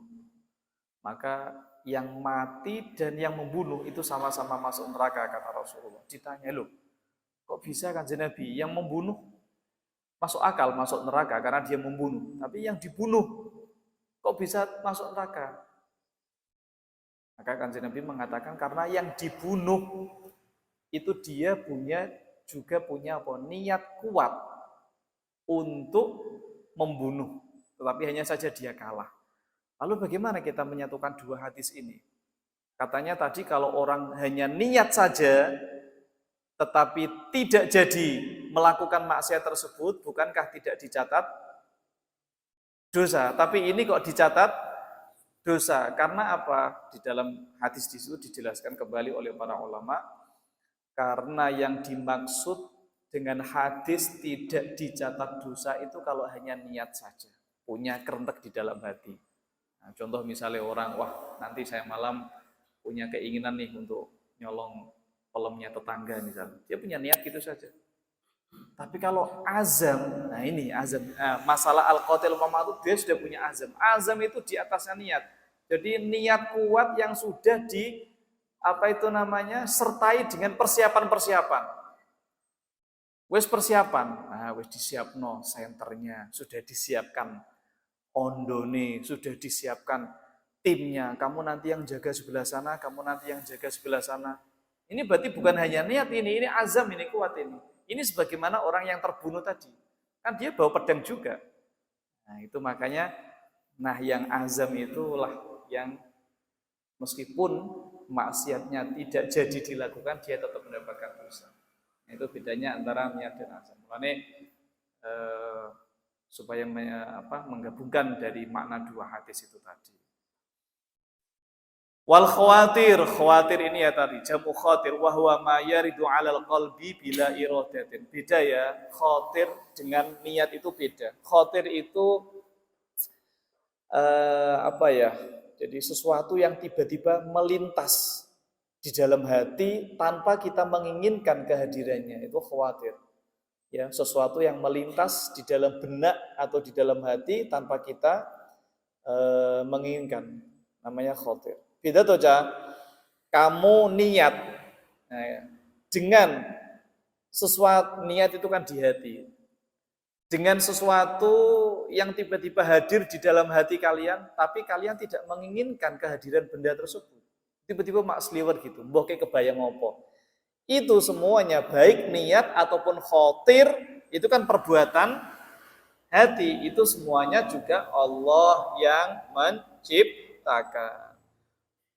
Speaker 1: Maka yang mati dan yang membunuh itu sama-sama masuk neraka, kata Rasulullah. Ditanya, loh, kok bisa Kanjeng Nabi yang membunuh masuk akal masuk neraka karena dia membunuh. Tapi yang dibunuh kok bisa masuk neraka? Maka Kanjeng Nabi mengatakan karena yang dibunuh itu dia juga punya apa? Niat kuat untuk membunuh, tetapi hanya saja dia kalah. Lalu bagaimana kita menyatukan dua hadis ini? Katanya tadi kalau orang hanya niat saja tetapi tidak jadi melakukan maksiat tersebut, bukankah tidak dicatat dosa? Tapi ini kok dicatat dosa. Karena apa? Di dalam hadis di situ dijelaskan kembali oleh para ulama, karena yang dimaksud dengan hadis tidak dicatat dosa itu kalau hanya niat saja, punya kerentek di dalam hati. Nah, contoh misalnya orang, wah nanti saya malam punya keinginan nih untuk nyolong kolamnya tetangga misalnya. Dia punya niat gitu saja. Tapi kalau azam, nah ini azam, masalah al-qatil mamatu dia sudah punya azam. Azam itu di atasnya niat. Jadi niat kuat yang sudah sertai dengan persiapan-persiapan. Wes persiapan, nah wes disiapno senternya, sudah disiapkan ondone, sudah disiapkan timnya. Kamu nanti yang jaga sebelah sana, kamu nanti yang jaga sebelah sana. Ini berarti bukan hanya niat ini azam, ini kuat ini. Ini sebagaimana orang yang terbunuh tadi. Kan dia bawa pedang juga. Nah itu makanya, yang azam itulah yang meskipun maksiatnya tidak jadi dilakukan, dia tetap mendapatkan dosa. Nah, itu bedanya antara niat dan azam. Makanya supaya menggabungkan dari makna dua hadis itu tadi. Wal khawatir ini ya tadi jamu khatir wa huwa ma yaridu 'alal qalbi bila iradatin. Beda ya, khatir dengan niat itu beda. Khatir itu jadi sesuatu yang tiba-tiba melintas di dalam hati tanpa kita menginginkan kehadirannya, itu khawatir. Ya, sesuatu yang melintas di dalam benak atau di dalam hati tanpa kita menginginkan, namanya khawatir. Beda toh, kamu niat dengan sesuatu, niat itu kan di hati. Dengan sesuatu yang tiba-tiba hadir di dalam hati kalian, tapi kalian tidak menginginkan kehadiran benda tersebut. Tiba-tiba mak sliwer gitu, mbok kebayang ngopo. Itu semuanya baik niat ataupun khawatir, itu kan perbuatan hati, itu semuanya juga Allah yang menciptakan.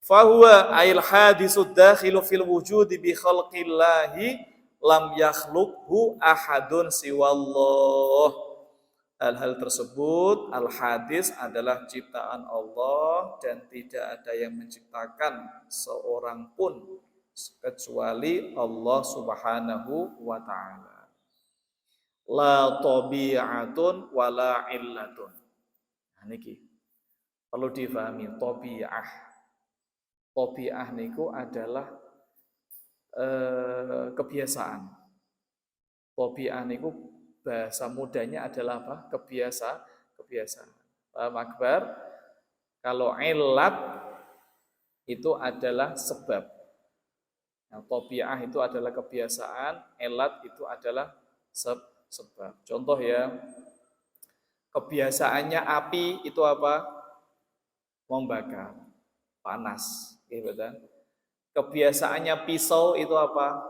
Speaker 1: Fahuwa ail hadisud dakhilu fil wujudi bi khalqillahi lam yakhluqhu ahadun siwallah. Hal-hal tersebut, al-hadis adalah ciptaan Allah dan tidak ada yang menciptakan seorang pun kecuali Allah Subhanahu wa ta'ala. La tabi'atun wala illatun. Nah niki perlu difahami, tabi'ah. Tabi'ah niku adalah kebiasaan. Tabi'ah niku bahasa mudanya adalah apa? Kebiasaan. Paham Akbar? Kalau illat itu adalah sebab. Nah, tabi'ah itu adalah kebiasaan, illat itu adalah sebab. Contoh ya, kebiasaannya api itu apa? Membakar, panas. Kebiasaannya pisau itu apa?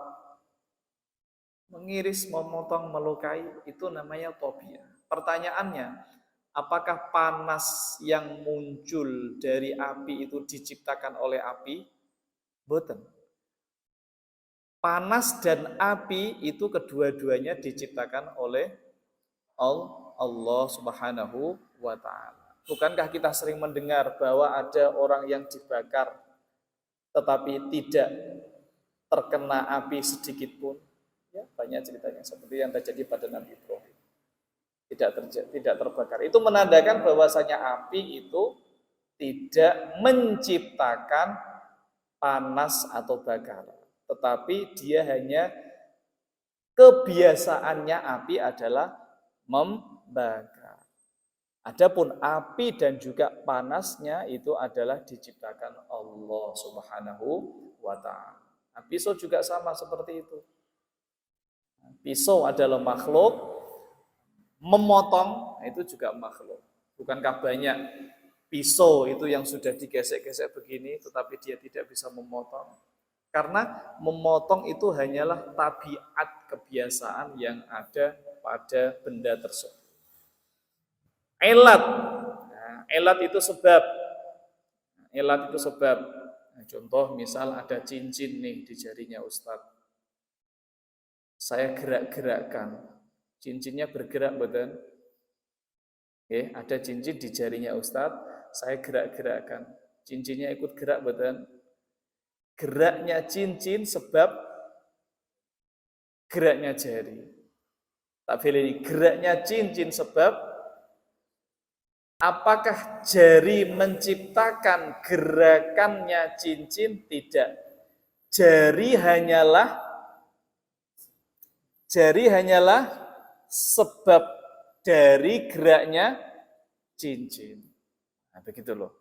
Speaker 1: Mengiris, memotong, melukai, itu namanya tabi'ah. Pertanyaannya, apakah panas yang muncul dari api itu diciptakan oleh api? Boten. Panas dan api itu kedua-duanya diciptakan oleh Allah Subhanahu wa ta'ala. Bukankah kita sering mendengar bahwa ada orang yang dibakar tetapi tidak terkena api sedikit pun? Ya, banyak ceritanya seperti yang terjadi pada Nabi Ibrahim. Tidak terbakar. Itu menandakan bahwasanya api itu tidak menciptakan panas atau bakaran, tetapi dia hanya kebiasaannya api adalah membakar. Adapun api dan juga panasnya itu adalah diciptakan Allah Subhanahu wa ta'ala. Nah, pisau juga sama seperti itu. Pisau adalah makhluk, Memotong itu juga makhluk. Bukankah banyak pisau itu yang sudah digesek-gesek begini tetapi dia tidak bisa memotong? Karena memotong itu hanyalah tabiat kebiasaan yang ada pada benda tersebut. Elat. Nah, elat itu sebab. Elat itu sebab. Nah, contoh misal ada cincin nih di jarinya Ustadz. Saya gerak-gerakkan. Cincinnya bergerak betul. Oke, ada cincin di jarinya Ustadz, saya gerak-gerakkan. Cincinnya ikut gerak betul. Geraknya cincin sebab geraknya jari. Tak pilih ini, geraknya cincin sebab apakah jari menciptakan gerakannya cincin? Tidak. Jari hanyalah sebab dari geraknya cincin. Nah, begitu loh.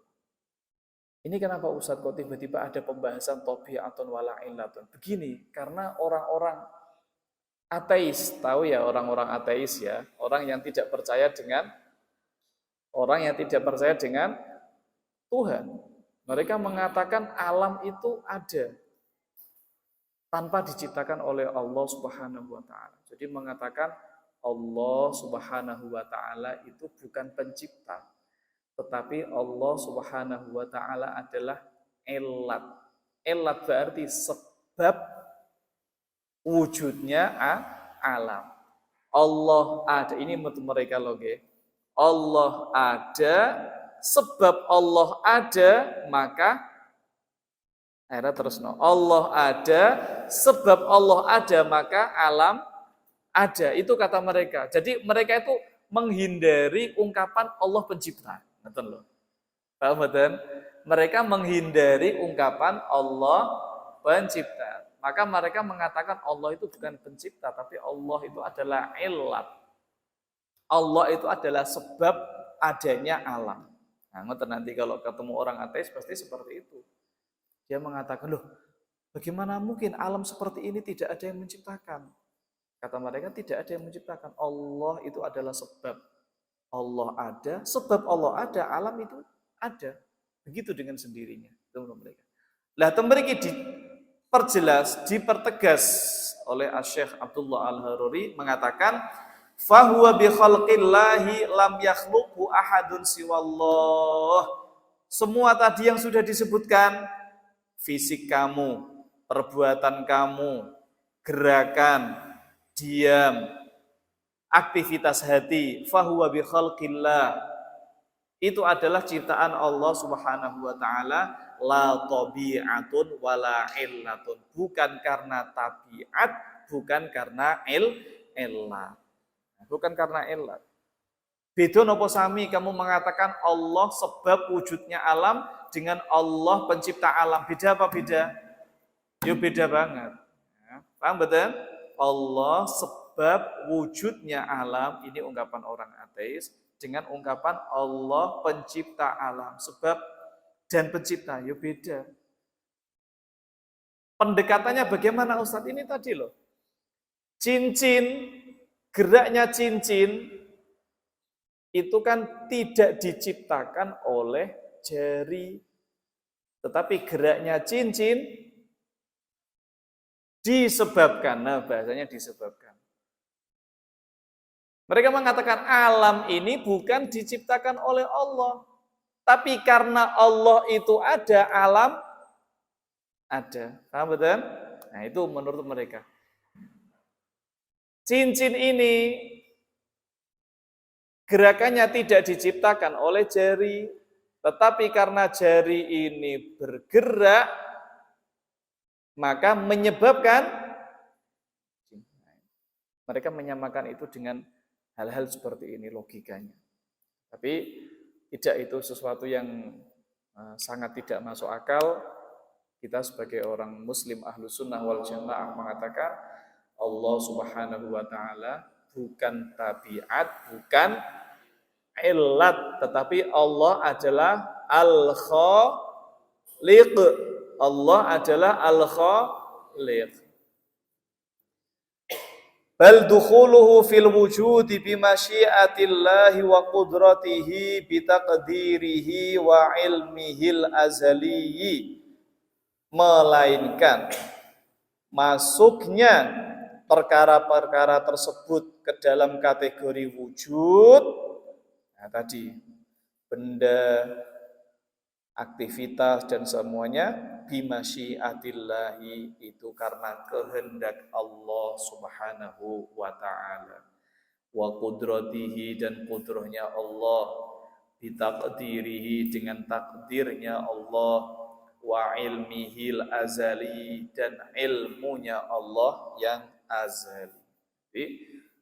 Speaker 1: Ini kenapa Ustadz kok tiba-tiba ada pembahasan tabi'atun wala illatun? Begini, karena orang-orang ateis, tahu ya orang-orang ateis ya, orang yang tidak percaya dengan Tuhan. Mereka mengatakan alam itu ada tanpa diciptakan oleh Allah Subhanahu wa taala. Jadi mengatakan Allah Subhanahu wa taala itu bukan pencipta, tetapi Allah Subhanahu wa taala adalah elat. Elat berarti sebab wujudnya alam. Allah ada, ini mereka loge. Allah ada, sebab Allah ada, maka akhirnya terus no. Allah ada, sebab Allah ada, maka alam ada. Itu kata mereka. Jadi mereka itu menghindari ungkapan Allah pencipta. Betul loh. Paham betul? Mereka menghindari ungkapan Allah pencipta. Maka mereka mengatakan Allah itu bukan pencipta, tapi Allah itu adalah illat. Allah itu adalah sebab adanya alam. Nah, nanti kalau ketemu orang ateis pasti seperti itu. Dia mengatakan, loh, bagaimana mungkin alam seperti ini tidak ada yang menciptakan? Kata mereka, tidak ada yang menciptakan. Allah itu adalah sebab. Allah ada, sebab Allah ada, alam itu ada. Begitu dengan sendirinya. Itu mereka. Lah, mereka diperjelas, dipertegas oleh Syekh Abdullah Al-Haruri mengatakan, fahuwa bi khalqillahi lam yakhluqhu ahadun siwallah. Semua tadi yang sudah disebutkan, fisik kamu, perbuatan kamu, gerakan, diam, aktivitas hati, fahuwa bi khalqillah, itu adalah ciptaan Allah Subhanahu wa taala, la tabi'atun wala illatun, bukan karena tabiat, bukan karena illat. Bukan karena illat. Beda nopo sami kamu mengatakan Allah sebab wujudnya alam dengan Allah pencipta alam. Beda apa beda? Ya beda banget. Ya, paham betul? Allah sebab wujudnya alam, ini ungkapan orang ateis, dengan ungkapan Allah pencipta alam. Sebab dan pencipta, ya beda. Pendekatannya bagaimana Ustadz? Ini tadi loh. Cincin, geraknya cincin itu kan tidak diciptakan oleh jari, tetapi geraknya cincin disebabkan. Nah, bahasanya disebabkan. Mereka mengatakan alam ini bukan diciptakan oleh Allah, tapi karena Allah itu ada, alam ada. Paham betul? Nah, itu menurut mereka. Cincin ini gerakannya tidak diciptakan oleh jari, tetapi karena jari ini bergerak, maka menyebabkan, mereka menyamakan itu dengan hal-hal seperti ini logikanya. Tapi tidak itu sesuatu yang sangat tidak masuk akal. Kita sebagai orang muslim ahlu sunnah wal jamaah mengatakan Allah Subhanahu wa taala bukan tabiat, bukan illat, tetapi Allah adalah al-khaliq. Allah adalah al-khaliq. bal dukhuluhu fil wujudi bi masyiatillahi wa qudratihi bi taqdirihi wa ilmihil azaliyyi, melainkan masuknya perkara-perkara tersebut ke dalam kategori wujud. Nah, tadi benda, aktivitas dan semuanya bimasyiatillahi, itu karena kehendak Allah Subhanahu wa taala, wa qudratihi, dan kudrahnya Allah, bitaqdirihi, dengan takdirnya Allah, wa ilmihil azali, dan ilmunya Allah yang azali. Jadi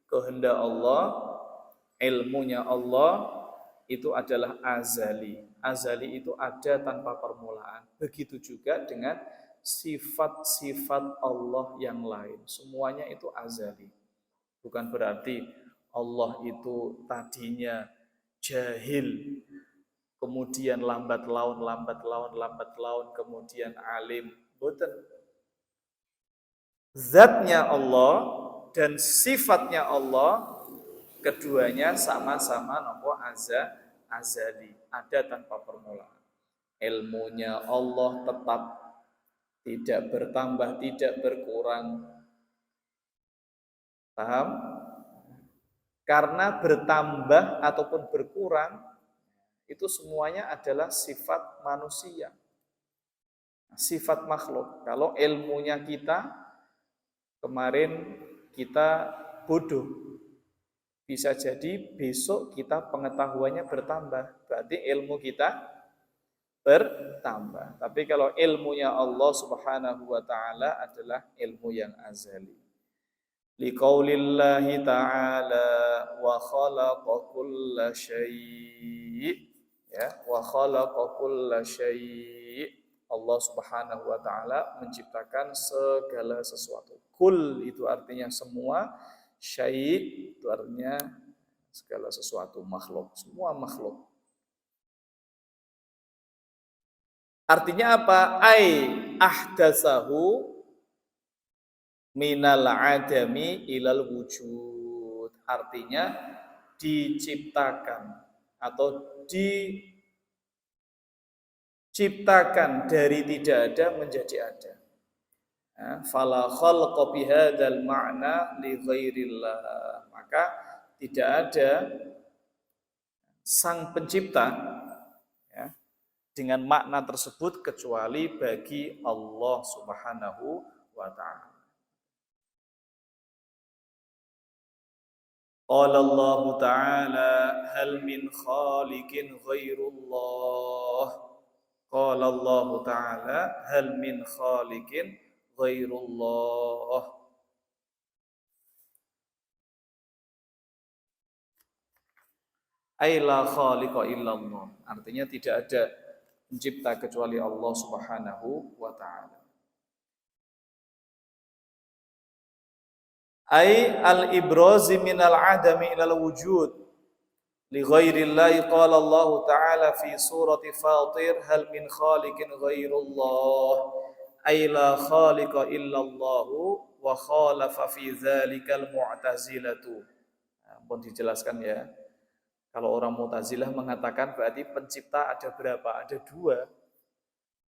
Speaker 1: kehendak Allah, ilmunya Allah itu adalah azali. Azali itu ada tanpa permulaan. Begitu juga dengan sifat-sifat Allah yang lain. Semuanya itu azali. Bukan berarti Allah itu tadinya jahil, kemudian lambat laun, kemudian alim. Boten. Zatnya Allah dan sifatnya Allah, keduanya sama-sama nopo azali, ada tanpa permulaan. Ilmunya Allah tetap, tidak bertambah, tidak berkurang. Paham? Karena bertambah ataupun berkurang itu semuanya adalah sifat manusia, sifat makhluk. Kalau ilmunya kita, kemarin kita bodoh, bisa jadi besok kita pengetahuannya bertambah, berarti ilmu kita bertambah. Tapi kalau ilmunya Allah Subhanahu wa taala adalah ilmu yang azali. Liqaulillahi ta'ala wa khalaqa kulla syai', ya, wa khalaqa kulla syai'. Allah Subhanahu wa taala menciptakan segala sesuatu. Kul itu artinya semua, syai' itu artinya segala sesuatu, makhluk, semua makhluk. Artinya apa? Ai ahdatsahu minal adami ilal wujud. Artinya diciptakan atau diciptakan dari tidak ada menjadi ada. Fala khalqa bihadzal ma'na li ghairillah. Maka tidak ada sang pencipta, ya, dengan makna tersebut kecuali bagi Allah Subhanahu wa ta'ala. Qala Allah Ta'ala hal min khaliqin ghairullah. Qala Allah Ta'ala hal min khaliqin ghairullah. Ai la khaliqa illallah. Artinya tidak ada pencipta kecuali Allah Subhanahu wa ta'ala. Ai al-ibrazi minal adami ilal wujud li ghairillahi. Qala Allah Ta'ala fi surati Fatir hal min khaliqin ghairullah. Ai la khaliqa illallahu wa khalafa fi dzalikal mu'tazilatu. Pun dijelaskan ya. Kalau orang Mu'tazilah mengatakan berarti pencipta ada berapa? Ada dua,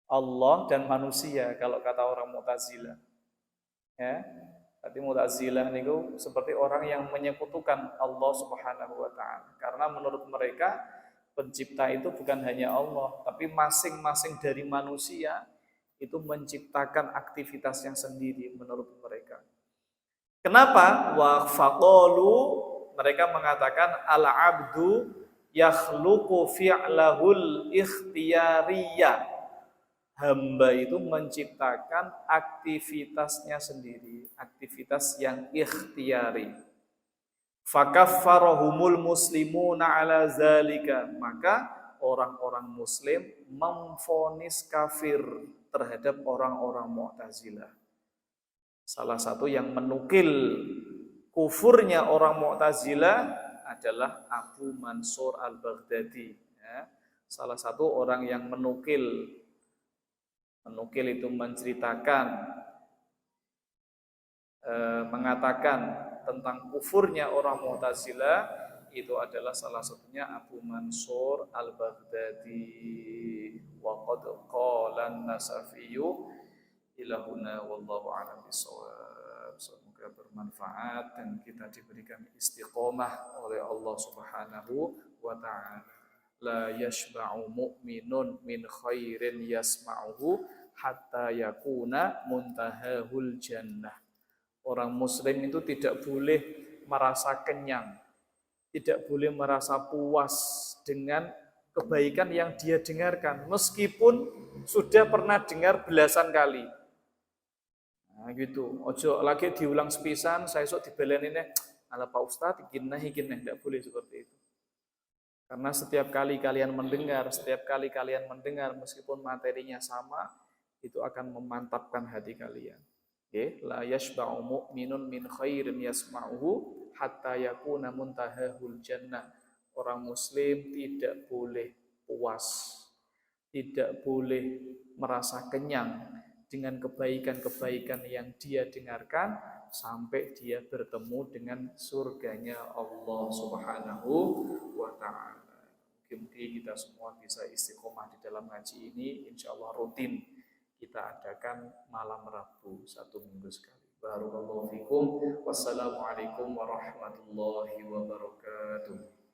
Speaker 1: Allah dan manusia. Kalau kata orang Mu'tazilah, ya, berarti Mu'tazilah niku seperti orang yang menyekutukan Allah Subhanahu wa ta'ala. Karena menurut mereka pencipta itu bukan hanya Allah, tapi masing-masing dari manusia itu menciptakan aktivitasnya sendiri menurut mereka. Kenapa? Wa faqalu, mereka mengatakan al-abdu yakhluqu fi'lahul ikhtiyariyah. Hamba itu menciptakan aktivitasnya sendiri, aktivitas yang ikhtiyari. Fakaffarahumul muslimuna ala zalika. Maka orang-orang muslim memvonis kafir terhadap orang-orang Mu'tazilah. Salah satu yang menukil kufurnya orang Mu'tazilah adalah Abu Mansur al-Baghdadi, ya. Salah satu orang yang menukil itu menceritakan, mengatakan tentang kufurnya orang Mu'tazilah itu adalah salah satunya Abu Mansur Al-Baghdadi. Wa qad qala an-Nasafiyyu ilahuna wallahu a'lam bishawab. Semoga bermanfaat dan kita diberikan istiqomah oleh Allah Subhanahu wa taala. La yashba'u mu'minun min khairin yasma'uhu hatta yakuna muntahahul jannah. Orang muslim itu tidak boleh merasa kenyang, tidak boleh merasa puas dengan kebaikan yang dia dengarkan, meskipun sudah pernah dengar belasan kali. Nah gitu, ojo lagi diulang sepisan, saya sok dibeleninnya, ala Pak Ustadz, ikinah, tidak boleh seperti itu. Karena setiap kali kalian mendengar, meskipun materinya sama, itu akan memantapkan hati kalian. La yashba'u mu'minun min khairin yasma'uhu hatta yakuna muntahahul jannah. Orang muslim tidak boleh puas, tidak boleh merasa kenyang dengan kebaikan-kebaikan yang dia dengarkan sampai dia bertemu dengan surganya Allah Subhanahu wa ta'ala. Mungkin kita semua bisa istiqomah di dalam ngaji ini, insya Allah rutin kita adakan malam Rabu 1 minggu sekali. Barakallahu fikum. Wassalamualaikum warahmatullahi wabarakatuh.